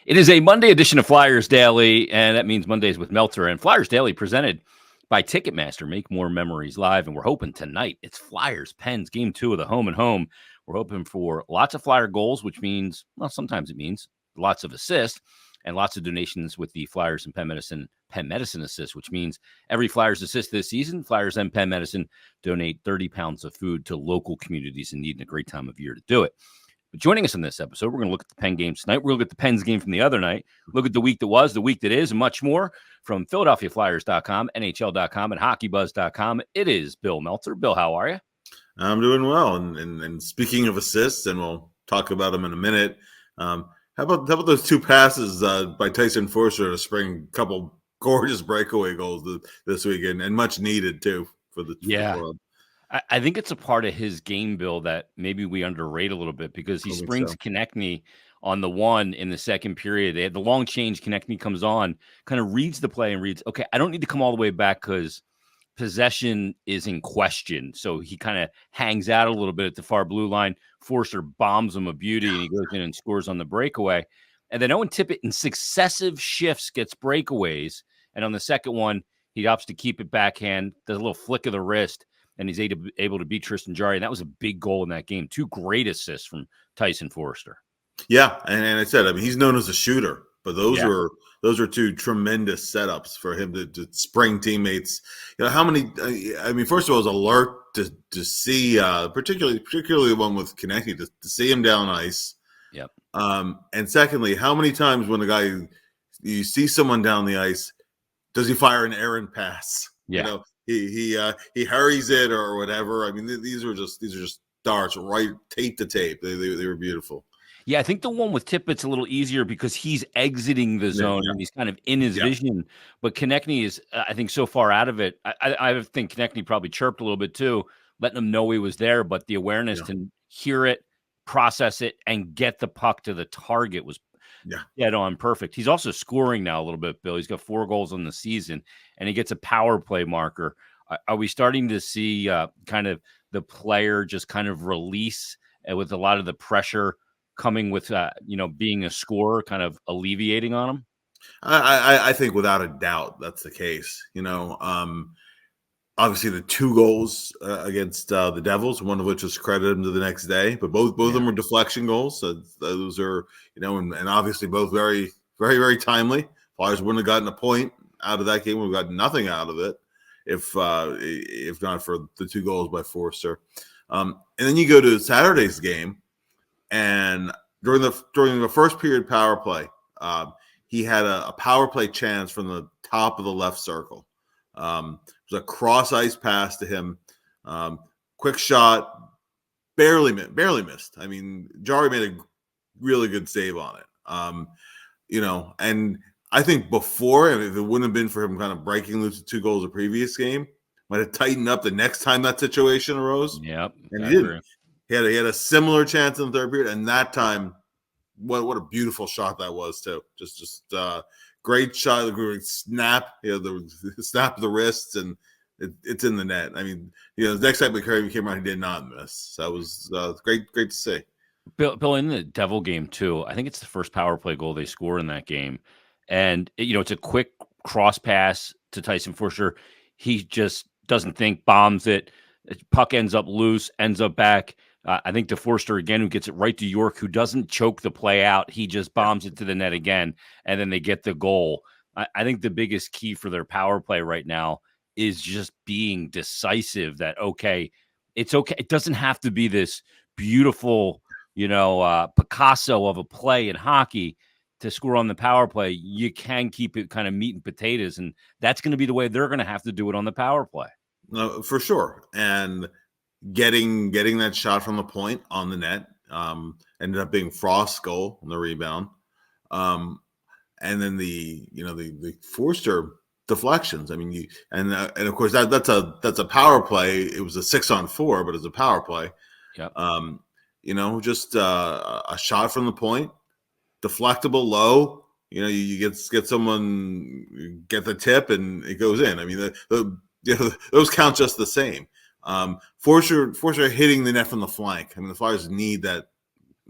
It is a Monday edition of Flyers Daily, and that means Mondays with Meltzer. And Flyers Daily presented by Ticketmaster. Make more memories live. And we're hoping tonight it's Flyers Pens game 2 of the home and home. We're hoping for lots of Flyer goals, which means, well, sometimes it means lots of assists and lots of donations with the Flyers and Penn Medicine assist, which means every Flyers assist this season, Flyers and Penn Medicine donate 30 pounds of food to local communities in need, and a great time of year to do it. But joining us in this episode, we're going to look at the Penn games tonight. We're going to look at the Pens game from the other night, look at the week that was, the week that is, and much more from PhiladelphiaFlyers.com, NHL.com, and HockeyBuzz.com. It is Bill Meltzer. Bill, how are you? I'm doing well. And speaking of assists, and we'll talk about them in a minute, how about those two passes by Tyson Foerster to spring a couple gorgeous breakaway goals this weekend, and much needed, too, for the club. I think it's a part of his game, Bill, that maybe we underrate a little bit because he springs Konechny on the one in the second period. They had the long change. Konechny comes on, kind of reads the play and reads, okay, I don't need to come all the way back because possession is in question. So he kind of hangs out a little bit at the far blue line. Forster bombs him a beauty, and he goes in and scores on the breakaway. And then Owen Tippett in successive shifts gets breakaways. And on the second one, he opts to keep it backhand, does a little flick of the wrist, and he's able to beat Tristan Jarry. And that was a big goal in that game. Two great assists from Tyson Foerster. Yeah, and I said, he's known as a shooter, but those were two tremendous setups for him to spring teammates. You know, how many? First of all, I was alert to see, particularly the one with Konechny, to see him down ice. Yep. And secondly, how many times when you see someone down the ice, does he fire an errant pass? Yeah. You know, he hurries it or whatever. I mean, these are just darts right tape to tape. They were beautiful. Yeah, I think the one with Tippett's a little easier because he's exiting the zone and he's kind of in his vision. But Konechny is, I think, so far out of it. I think Konechny probably chirped a little bit too, letting him know he was there. But the awareness to hear it, process it, and get the puck to the target was dead on perfect. He's also scoring now a little bit, Bill. He's got 4 goals on the season, and he gets a power play marker. Are we starting to see kind of the player just kind of release with a lot of the pressure coming with, being a scorer, kind of alleviating on him? I think without a doubt that's the case. Obviously the 2 goals against the Devils, one of which was credited him to the next day, but both of them were deflection goals. So those are, and obviously both very, very, very timely. Flyers wouldn't have gotten a point out of that game. We've got nothing out of it if not for the 2 goals by Forster. And then you go to Saturday's game, and during the first period power play, he had a power play chance from the top of the left circle. It was a cross ice pass to him. Quick shot, barely missed. I mean, Jarry made a really good save on it. And I think before, if it wouldn't have been for him kind of breaking loose the 2 goals the previous game, might have tightened up the next time that situation arose. Yep. And he didn't. He had a similar chance in the third period, and that time, what a beautiful shot that was too. Just great shot, great snap. The snap of the wrists, and it's in the net. I mean, the next time we came around, he did not miss. So that was great to see. Bill, in the Devil game too, I think it's the first power play goal they score in that game, and it's a quick cross pass to Tyson Foerster. He just doesn't think, bombs it. Puck ends up loose, ends up back. I think to Forster again, who gets it right to York, who doesn't choke the play out. He just bombs it to the net again, and then they get the goal. I think the biggest key for their power play right now is just being decisive that, okay, it's okay. It doesn't have to be this beautiful, Picasso of a play in hockey to score on the power play. You can keep it kind of meat and potatoes, and that's going to be the way they're going to have to do it on the power play. No, for sure. And getting that shot from the point on the net ended up being Frost's goal on the rebound, and then the Forster deflections. I mean, and of course that's a power play. It was a 6-on-4, but it's a power play. Yep. Just a shot from the point, deflectable low. You get someone, get the tip, and it goes in. I mean, those count just the same. Forster hitting the net from the flank. I mean, the Flyers need that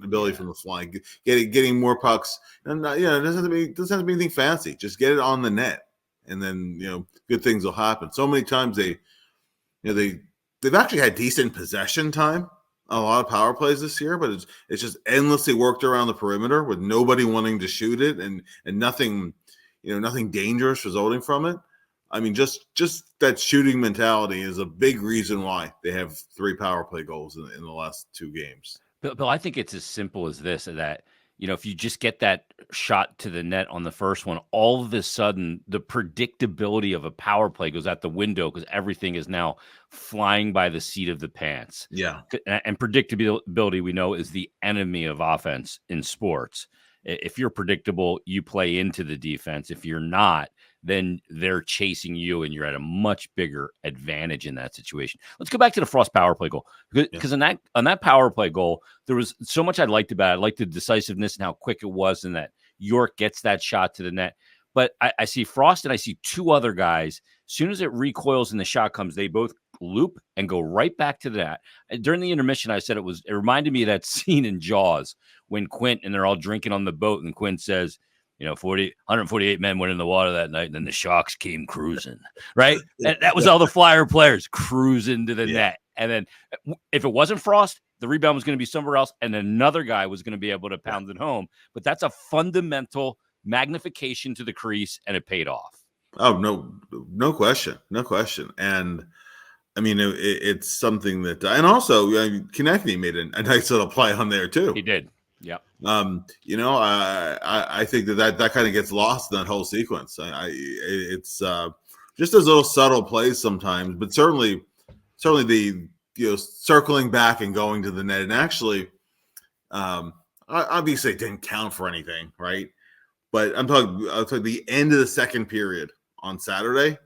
ability from the flying, getting more pucks, and it doesn't have to be anything fancy. Just get it on the net, and then good things will happen. So many times they've actually had decent possession time on a lot of power plays this year, but it's just endlessly worked around the perimeter with nobody wanting to shoot it, and nothing dangerous resulting from it. I mean, just that shooting mentality is a big reason why they have 3 power play goals in the last 2 games. Bill, I think it's as simple as this, that, if you just get that shot to the net on the first one, all of a sudden the predictability of a power play goes out the window because everything is now flying by the seat of the pants. Yeah. And predictability, we know, is the enemy of offense in sports. If you're predictable, you play into the defense. If you're not, then they're chasing you, and you're at a much bigger advantage in that situation. Let's go back to the Frost power play goal, because on that power play goal, there was so much I liked about it. I liked the decisiveness and how quick it was, and that York gets that shot to the net. But I see Frost and I see 2 other guys. As soon as it recoils and the shot comes, they both loop and go right back to that. During the intermission, I said it reminded me of that scene in Jaws when Quint and they're all drinking on the boat, and Quint says, 148 men went in the water that night, and then the Sharks came cruising, right? And that was all the Flyer players cruising to the net. And then if it wasn't Frost, the rebound was going to be somewhere else, and another guy was going to be able to pound it home. But that's a fundamental magnification to the crease, and it paid off. Oh, no question. And I mean, it's something that, and also Konechny made a nice little play on there too. He did. Yeah. I think that kind of gets lost in that whole sequence. It's just those little subtle plays sometimes, but certainly the circling back and going to the net, and actually, obviously it didn't count for anything, right? But I'm talking the end of the second period on Saturday.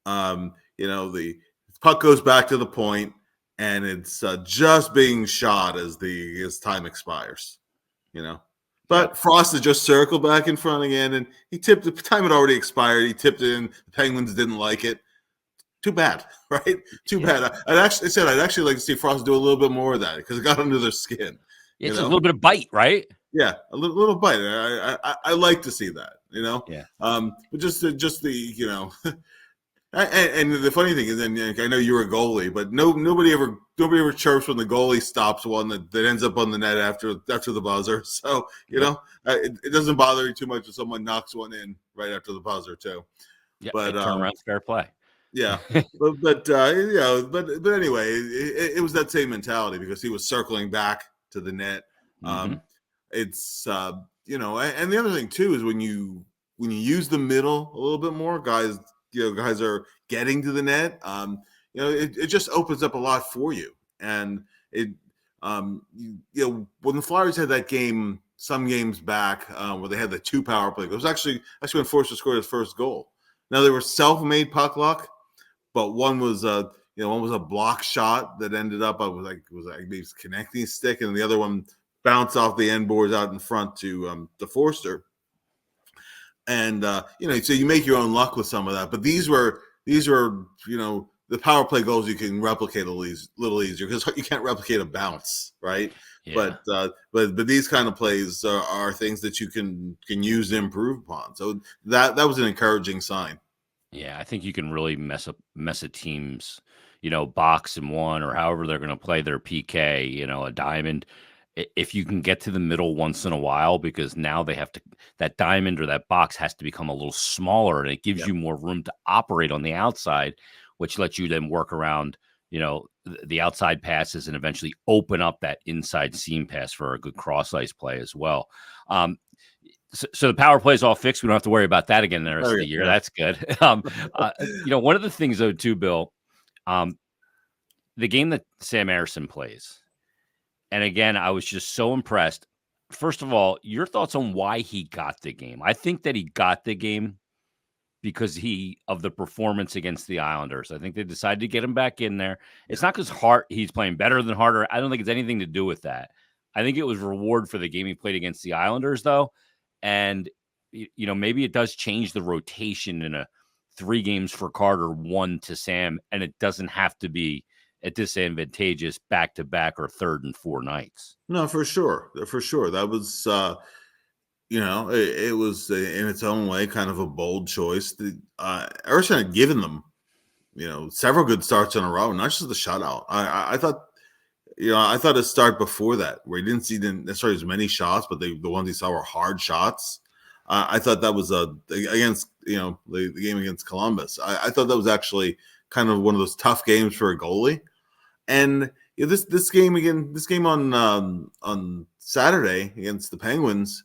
The puck goes back to the point, and it's just being shot as time expires. But Frost had just circled back in front again, and he tipped. The time had already expired. He tipped it in. The Penguins didn't like it. Too bad, right? Too bad. I'd actually like to see Frost do a little bit more of that because it got under their skin. It's a little bit of bite, right? Yeah, a little bite. I like to see that, Yeah. But just the and the funny thing is, and I know you're a goalie, but nobody ever chirps when the goalie stops one that ends up on the net after the buzzer. So it doesn't bother you too much if someone knocks one in right after the buzzer too. Yeah, but turn around, fair play. Yeah, but anyway, it was that same mentality because he was circling back to the net. It's and the other thing too is when you use the middle a little bit more, guys are getting to the net. It just opens up a lot for you. And it, when the Flyers had that game some games back where they had the 2 power play, it was actually when Forster scored his first goal. Now they were self-made puck luck, but one was a block shot that ended up maybe connecting a stick, and the other one bounced off the end boards out in front to Forster. And so you make your own luck with some of that. But these were the power play goals you can replicate a little easier because you can't replicate a bounce, right? Yeah. But these kind of plays are things that you can use to improve upon. So that was an encouraging sign. Yeah, I think you can really mess a team's box and one, or however they're going to play their PK, a diamond. If you can get to the middle once in a while, because now that diamond or that box has to become a little smaller, and it gives you more room to operate on the outside, which lets you then work around, the outside passes and eventually open up that inside seam pass for a good cross ice play as well. So the power play is all fixed. We don't have to worry about that again the rest of the year. That's good. One of the things though too, Bill, the game that Sam Ersson plays. And again, I was just so impressed. First of all, your thoughts on why he got the game. I think that he got the game because of the performance against the Islanders. I think they decided to get him back in there. It's not because he's playing better than Harder. I don't think it's anything to do with that. I think it was reward for the game he played against the Islanders, though. And, maybe it does change the rotation in a 3 games for Carter, 1 to Sam, and it doesn't have to be disadvantageous back-to-back or 3rd and 4 nights. No, for sure. That was, it was in its own way kind of a bold choice. Emerson had given them, several good starts in a row, not just the shutout. I thought, I thought his start before that, where he didn't see necessarily as many shots, but the ones he saw were hard shots. I thought that was against, the game against Columbus. I thought that was actually kind of one of those tough games for a goalie. And this game on Saturday against the Penguins,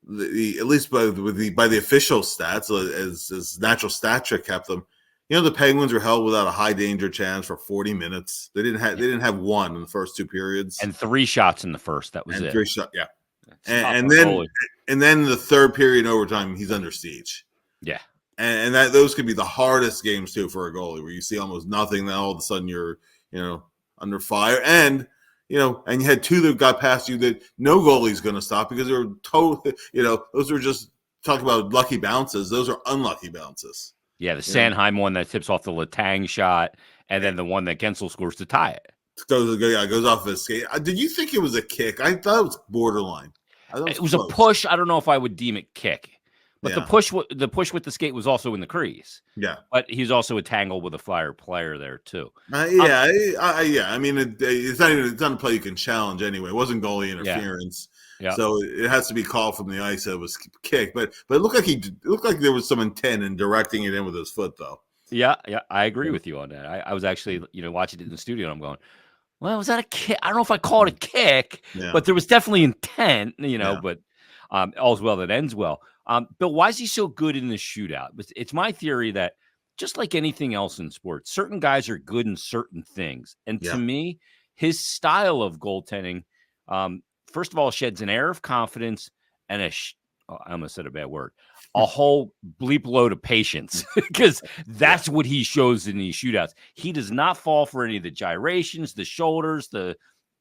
at least by the official stats, as natural stat trick kept them, the Penguins were held without a high danger chance for 40 minutes. They didn't have one in the first 2 periods, and 3 shots in the first. That was it. 3 shots, yeah. And then the third period in overtime, he's under siege. Yeah, and those could be the hardest games too for a goalie, where you see almost nothing. Then all of a sudden you're under fire, and you had 2 that got past you that no goalie's going to stop because they were totally, those were just talking about lucky bounces. Those are unlucky bounces. Yeah, the Sanheim one that tips off the Letang shot, and then the one that Gensel scores to tie it. Goes off his skate. Did you think it was a kick? I thought it was borderline. It was close. A push. I don't know if I would deem it kick, but the push with the skate was also in the crease. Yeah, but he's also a tangle with a Flyer player there too. I mean, it's not a play you can challenge anyway. It wasn't goalie interference. Yeah. So it has to be called from the ice. That it was kick, but it looked like there was some intent in directing it in with his foot, though. Yeah, I agree with you on that. I was actually, watching it in the studio, and I'm going, well, was that a kick? I don't know if I call it a kick, but there was definitely intent, but all's well that ends well. Bill, why is he so good in the shootout? It's my theory that just like anything else in sports, certain guys are good in certain things. And to me, his style of goaltending, first of all, sheds an air of confidence and I almost said a bad word, a whole bleep load of patience, because that's what he shows in these shootouts. He does not fall for any of the gyrations, the shoulders,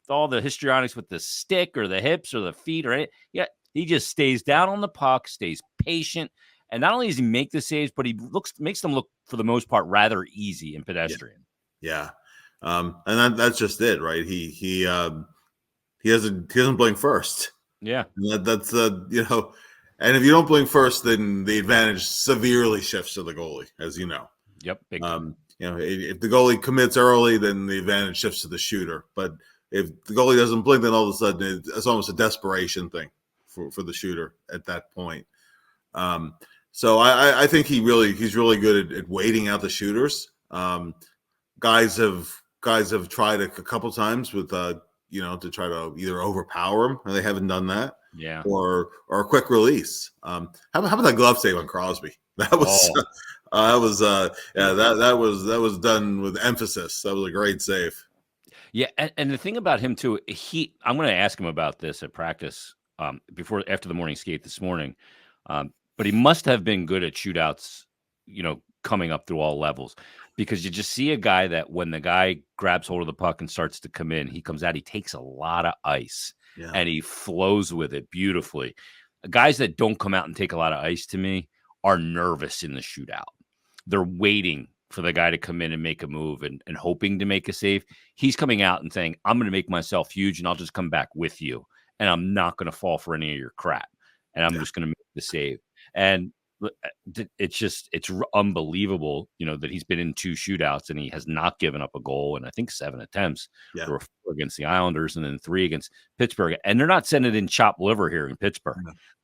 all the histrionics with the stick or the hips or the feet or anything. Yeah, he just stays down on the puck, stays patient, and not only does he make the saves, but he makes them look, for the most part, rather easy and pedestrian. Yeah, and that's just it, right? He doesn't blink first. Yeah, and that's and if you don't blink first, then the advantage severely shifts to the goalie, as you know. Yep. If the goalie commits early, then the advantage shifts to the shooter. But if the goalie doesn't blink, then all of a sudden it's almost a desperation thing for the shooter at that point. So I think he's really good at waiting out the shooters. Guys have tried a couple times with to try to either overpower him, and they haven't done that. Yeah. Or a quick release. How about that glove save on Crosby? That was that was done with emphasis. That was a great save. Yeah, and the thing about him too, I'm going to ask him about this at practice after the morning skate this morning. But he must have been good at shootouts, coming up through all levels, because you just see a guy that when the guy grabs hold of the puck and starts to come in, he comes out, he takes a lot of ice. Yeah. And he flows with it beautifully. Guys that don't come out and take a lot of ice, to me, are nervous in the shootout. They're waiting for the guy to come in and make a move and hoping to make a save. He's coming out and saying, I'm going to make myself huge, and I'll just come back with you, and I'm not going to fall for any of your crap, and I'm just going to make the save. And it's unbelievable, that he's been in 2 shootouts and he has not given up a goal, and I think 7 attempts. There were 4 against the Islanders and then 3 against Pittsburgh, and they're not sending in chopped liver here in Pittsburgh.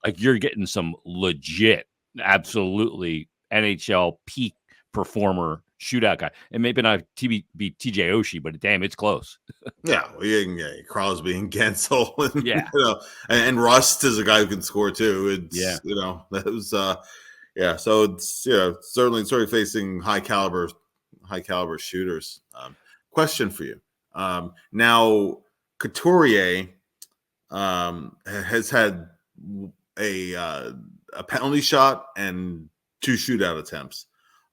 Like, you're getting some legit, absolutely NHL peak performer shootout guy, and maybe not be TJ Oshie, but damn, it's close. Yeah, well, you can Crosby and Gensel, and, and Rust is a guy who can score too. That was so it's certainly facing high caliber shooters. Question for you. Now Couturier has had a penalty shot and 2 shootout attempts.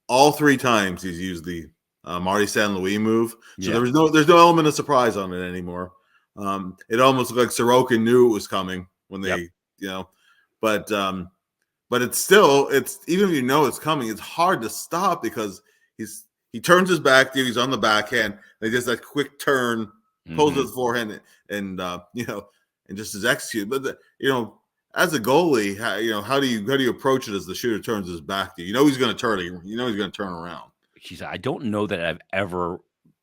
All 3 times he's used the Marty St. Louis move. So there's no element of surprise on it anymore. It almost looked like Sorokin knew it was coming when they, but it's still, even if you know it's coming, it's hard to stop because he turns his back, he's on the backhand, and he does that quick turn, pulls with the forehand, and and just is executed. But as a goalie, how do you approach it as the shooter turns his back to you? You know he's going to turn. You know he's going to turn around. I don't know that I've ever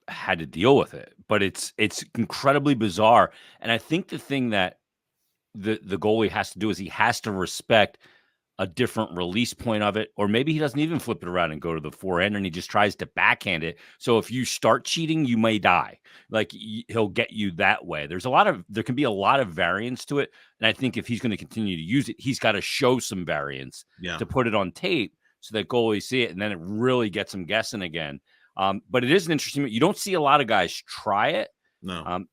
had to deal with it, but it's incredibly bizarre. And I think the thing that the goalie has to do is he has to respect a different release point of it, or maybe he doesn't even flip it around and go to the forehand and he just tries to backhand it. So if you start cheating, you may die. Like he'll get you that way. There can be a lot of variance to it. And I think if he's going to continue to use it, he's got to show some variance to put it on tape so that goalies see it. And then it really gets them guessing again. But it is an interesting, you don't see a lot of guys try it. No.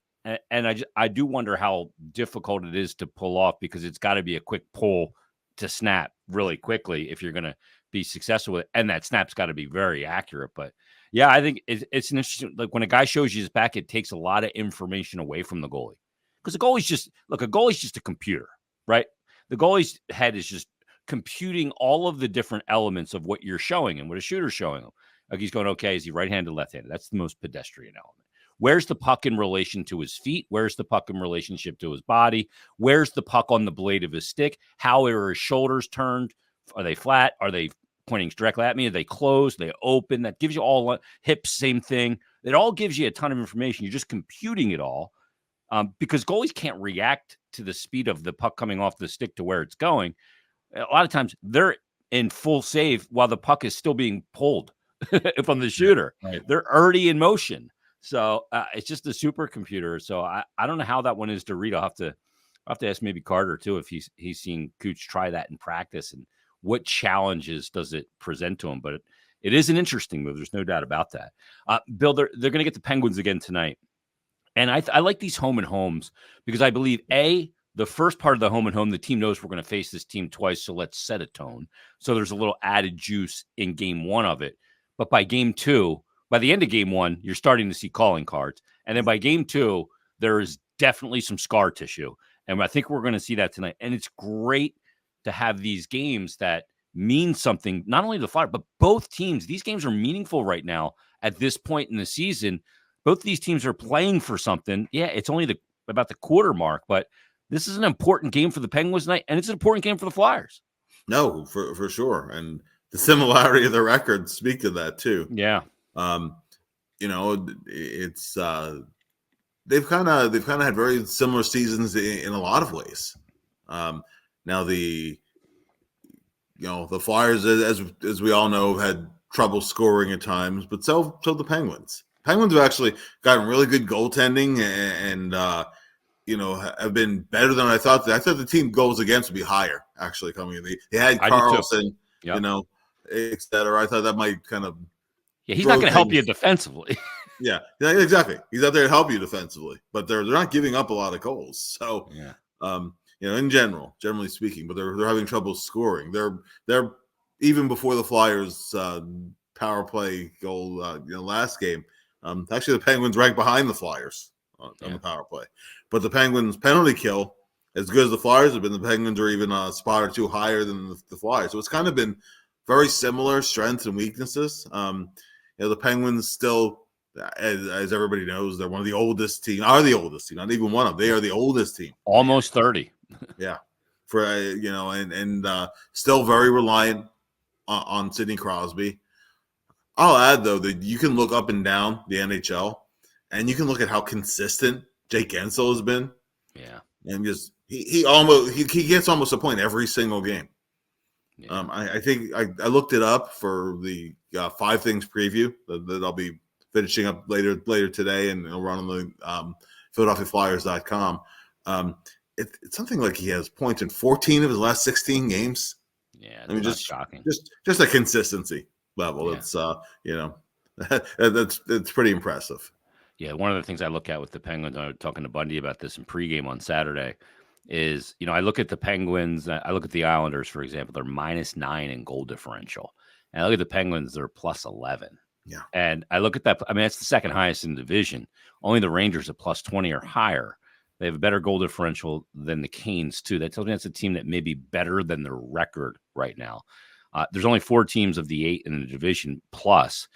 And I do wonder how difficult it is to pull off, because it's got to be a quick pull to snap really quickly if you're going to be successful with it. And that snap's got to be very accurate. But yeah, I think it's an interesting, like when a guy shows you his back, it takes a lot of information away from the goalie, because a goalie's just a computer, right? The goalie's head is just computing all of the different elements of what you're showing and what a shooter's showing him. Like he's going, okay, is he right-handed, left-handed? That's the most pedestrian element. Where's the puck in relation to his feet? Where's the puck in relationship to his body? Where's the puck on the blade of his stick? How are his shoulders turned? Are they flat? Are they pointing directly at me? Are they closed? Are they open? That gives you all hips, same thing. It all gives you a ton of information. You're just computing it all, because goalies can't react to the speed of the puck coming off the stick to where it's going. A lot of times they're in full save while the puck is still being pulled from the shooter. Right. They're already in motion. So it's just a supercomputer. So I don't know how that one is to read. I'll have to ask maybe Carter too, if he's seen Cooch try that in practice and what challenges does it present to him. But it is an interesting move. There's no doubt about that. Bill, they're going to get the Penguins again tonight. And I like these home and homes because I believe, the first part of the home and home, the team knows we're going to face this team twice, so let's set a tone. So there's a little added juice in game one of it. But by game two, by the end of game one, you're starting to see calling cards. And then by game two, there is definitely some scar tissue. And I think we're going to see that tonight. And it's great to have these games that mean something, not only to the Flyers, but both teams. These games are meaningful right now at this point in the season. Both these teams are playing for something. Yeah, it's only about the quarter mark, but this is an important game for the Penguins tonight, and it's an important game for the Flyers. No, for sure. And the similarity of the records speak to that too. Yeah. It's they've kind of had very similar seasons in a lot of ways. Now the Flyers, as we all know, have had trouble scoring at times, but so the Penguins. Penguins have actually gotten really good goaltending and have been better than I thought. I thought the team goals against would be higher, actually, coming in. They had Carlson, et cetera. I thought that might kind of he's not going to help you defensively. yeah, exactly. He's out there to help you defensively, but they're not giving up a lot of goals. So, generally speaking, but they're having trouble scoring. They're even before the Flyers power play goal last game. Actually, the Penguins ranked behind the Flyers on the power play. But the Penguins' penalty kill, as good as the Flyers have been, the Penguins are even a spot or two higher than the Flyers. So it's kind of been very similar strengths and weaknesses. The Penguins still, as everybody knows, they're one of the oldest teams. Are the oldest team? Not even one of them. They are the oldest team. Almost 30. Yeah, for and still very reliant on Sidney Crosby. I'll add though that you can look up and down the NHL, and you can look at how consistent Jake Gensel has been. Yeah, and just he gets almost a point every single game. Yeah. I think I looked it up for the 5 Things preview that I'll be finishing up later today, and it'll run on the PhiladelphiaFlyers.com. It's something like he has points in 14 of his last 16 games. Yeah, just shocking. Just a consistency level. Yeah. It's pretty impressive. Yeah, one of the things I look at with the Penguins, I was talking to Bundy about this in pregame on Saturday, is, I look at the Penguins, I look at the Islanders, for example, they're -9 in goal differential. And I look at the Penguins, they're +11. Yeah. And I look at that, that's the second highest in the division. Only the Rangers at +20 or higher. They have a better goal differential than the Canes, too. That tells me that's a team that may be better than their record right now. There's only 4 teams of the 8 in the division plus.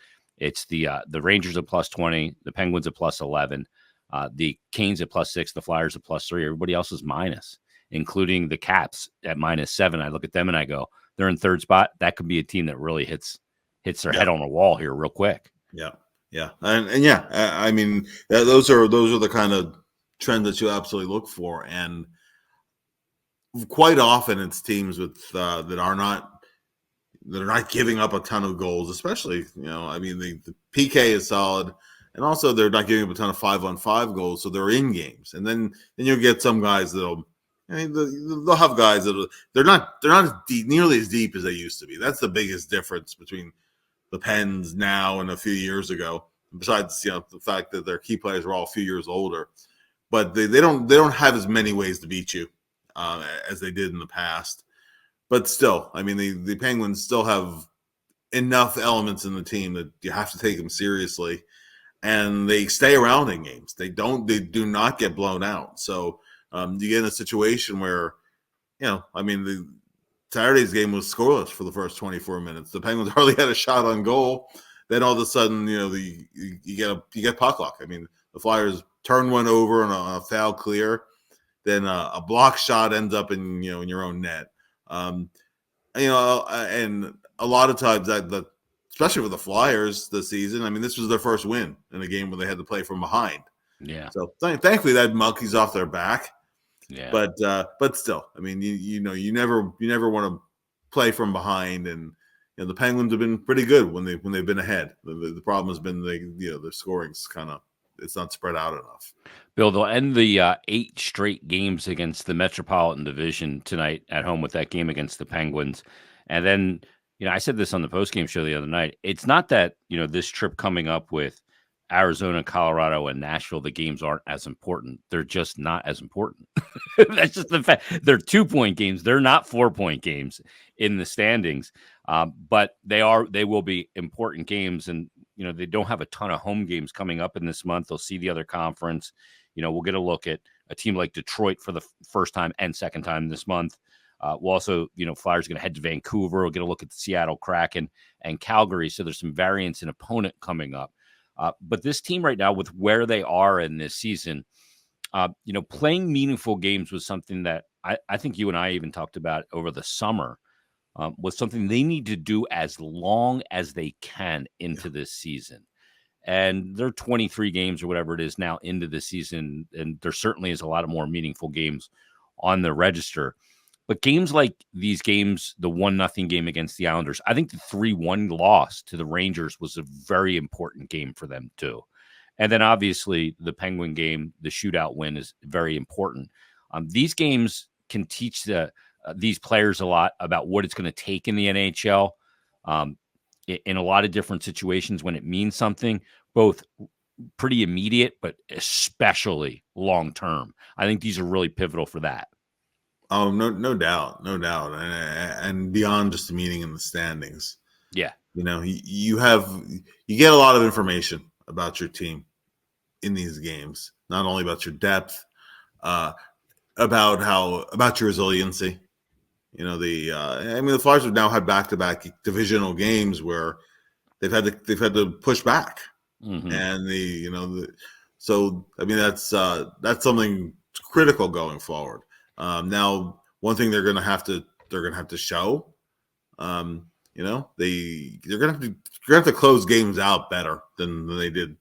It's the Rangers at +20, the Penguins at +11, the Canes at +6, the Flyers at +3. Everybody else is minus, including the Caps at -7. I look at them and I go, they're in third spot. That could be a team that really hits their head on a wall here real quick. Yeah, yeah, and yeah, I mean those are the kind of trends that you absolutely look for, and quite often it's teams with that are not giving up a ton of goals, especially I mean the PK is solid, and also they're not giving up a ton of 5-on-5 goals, so they're in games, and then you'll get some guys that'll. I mean, they'll have guys that they're not as deep, nearly as deep as they used to be. That's the biggest difference between the Pens now and a few years ago. Besides, the fact that their key players are all a few years older, but they don't have as many ways to beat you as they did in the past. But still, I mean, the Penguins still have enough elements in the team that you have to take them seriously, and they stay around in games. They do not get blown out. So you get in a situation where, I mean, Saturday's game was scoreless for the first 24 minutes. The Penguins hardly had a shot on goal. Then all of a sudden, you get puck luck. I mean, the Flyers turn one over on a foul clear, then a block shot ends up in your own net. And a lot of times that especially for the Flyers this season, I mean, this was their first win in a game where they had to play from behind. Yeah. So thankfully that monkey's off their back. Yeah. But still, I mean, you never want to play from behind, and the Penguins have been pretty good when they've been ahead. The problem has been the scoring's it's not spread out enough. Bill, they'll end the 8 straight games against the Metropolitan Division tonight at home with that game against the Penguins. And then, I said this on the postgame show the other night. It's not that, this trip coming up with Arizona, Colorado, and Nashville, the games aren't as important. They're just not as important. That's just the fact. They're 2-point games. They're not 4-point games in the standings. But they will be important games. And, they don't have a ton of home games coming up in this month. They'll see the other conference. We'll get a look at a team like Detroit for the first time and second time this month. We'll also, Flyers are going to head to Vancouver. We'll get a look at the Seattle Kraken and Calgary. So there's some variance in opponent coming up. But this team right now, with where they are in this season, playing meaningful games was something that I think you and I even talked about over the summer, was something they need to do as long as they can into this season. And they're 23 games or whatever it is now into the season, and there certainly is a lot of more meaningful games on the register. But games like these games, the 1-0 game against the Islanders, I think the 3-1 loss to the Rangers was a very important game for them too. And then obviously the Penguin game, the shootout win, is very important. These games can teach these players a lot about what it's going to take in the NHL in a lot of different situations when it means something, both pretty immediate, but especially long-term. I think these are really pivotal for that. Oh, no doubt. And beyond just the meeting in the standings. Yeah. You get a lot of information about your team in these games, not only about your depth, about your resiliency. The Flyers have now had back-to-back divisional games where they've had to push back. Mm-hmm. And so I mean that's something critical going forward. Now, one thing they're going to have to show, they're going to have to close games out better than they did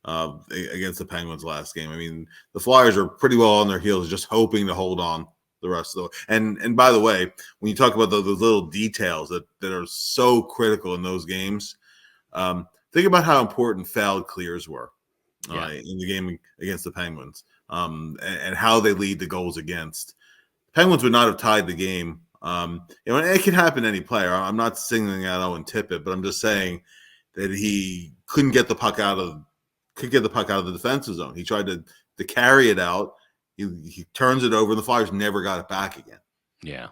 against the Penguins last game. I mean, the Flyers are pretty well on their heels, just hoping to hold on the rest of the. And by the way, when you talk about those little details that are so critical in those games, think about how important foul clears were in the game against the Penguins, and how they lead the goals against. Penguins would not have tied the game. And it can happen to any player. I'm not singling out Owen Tippett, but I'm just saying that he couldn't get the puck out of the defensive zone. He tried to carry it out. He turns it over, and the Flyers never got it back again. Yeah.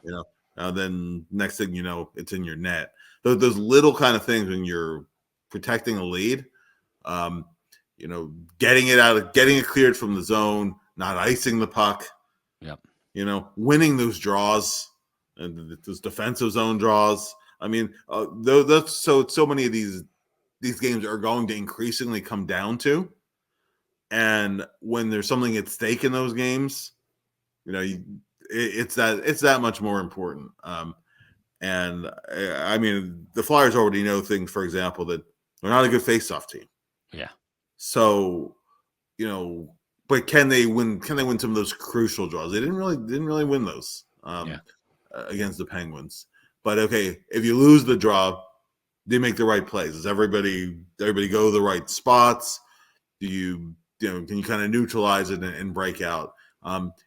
Then next thing you know, it's in your net. Those little kind of things when you're protecting a lead, getting it cleared from the zone, not icing the puck. Yep. Winning those draws and those defensive zone draws. I mean, that's so many of these these games are going to increasingly come down to. And when there's something at stake in those games, it's that much more important. And I mean, the Flyers already know things, for example, that they're not a good face-off team. Yeah. So, but can they win? Can they win some of those crucial draws? They didn't really win those against the Penguins. But okay, if you lose the draw, they make the right plays. Does everybody go to the right spots? Do you can you kind of neutralize it and break out?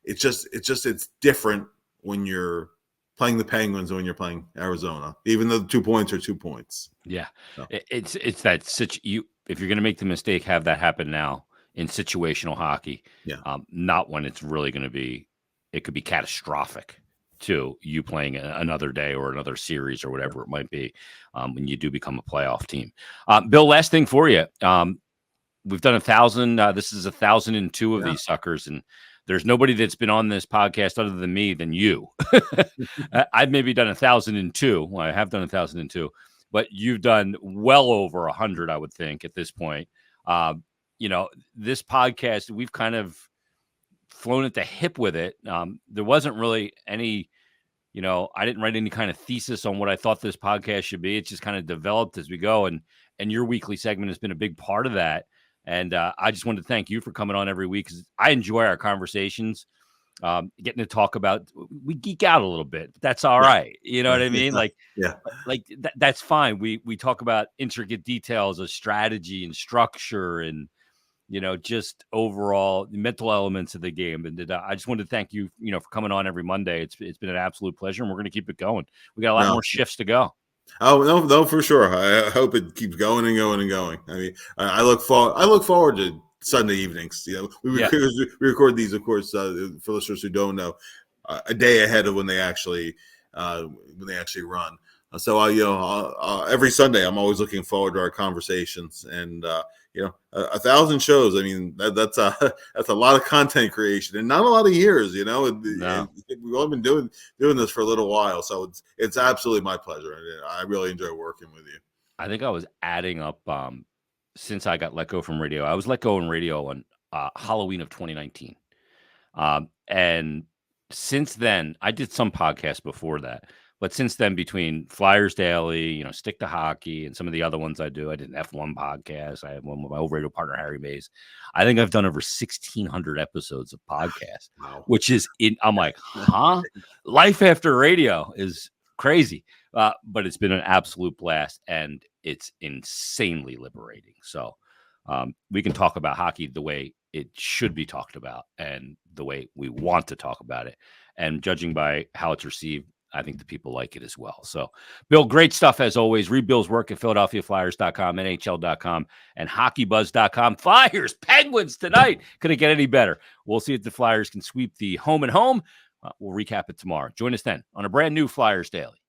It's different when you're playing the Penguins and when you're playing Arizona, even though the 2 points are 2 points. Yeah, so. It's that if you're going to make the mistake, have that happen now in situational hockey. Yeah, not when it's really going to be. It could be catastrophic to you playing another day or another series or whatever it might be when you do become a playoff team. Bill, last thing for you. We've done 1,000. This is 1,002 of these suckers, and there's nobody that's been on this podcast other than me than you. I've maybe done 1,002. Well, I have done 1,002, but you've done well over 100, I would think, at this point. This podcast, we've kind of flown at the hip with it. There wasn't really any, I didn't write any kind of thesis on what I thought this podcast should be. It just kind of developed as we go. And your weekly segment has been a big part of that. And I just wanted to thank you for coming on every week, because I enjoy our conversations, getting to talk about, we geek out a little bit, but that's all right. You know what I mean? That's fine. We talk about intricate details of strategy and structure and, just overall mental elements of the game. And I just wanted to thank you, for coming on every Monday. It's been an absolute pleasure, and we're going to keep it going. We got a lot more shifts to go. Oh no, for sure. I hope it keeps going and going and going. I mean, I look forward to Sunday evenings. We record these, of course, for listeners who don't know, a day ahead of when they actually run. So every Sunday I'm always looking forward to our conversations, and 1,000 shows. I mean, that's a lot of content creation and not a lot of years. No. We've all been doing this for a little while, so it's absolutely my pleasure. I really enjoy working with you. I think I was adding up since I got let go from radio. I was let go in radio on Halloween of 2019, and since then I did some podcasts before that. But since then, between Flyers Daily, Stick to Hockey, and some of the other ones I do, I did an F1 podcast. I have one with my old radio partner, Harry Mays. I think I've done over 1,600 episodes of podcasts, which is I'm like, huh? Life after radio is crazy. But it's been an absolute blast, and it's insanely liberating. So we can talk about hockey the way it should be talked about and the way we want to talk about it. And judging by how it's received, I think the people like it as well. So, Bill, great stuff as always. Read Bill's work at PhiladelphiaFlyers.com, NHL.com, and HockeyBuzz.com. Flyers, Penguins tonight. Couldn't get any better. We'll see if the Flyers can sweep the home and home. We'll recap it tomorrow. Join us then on a brand new Flyers Daily.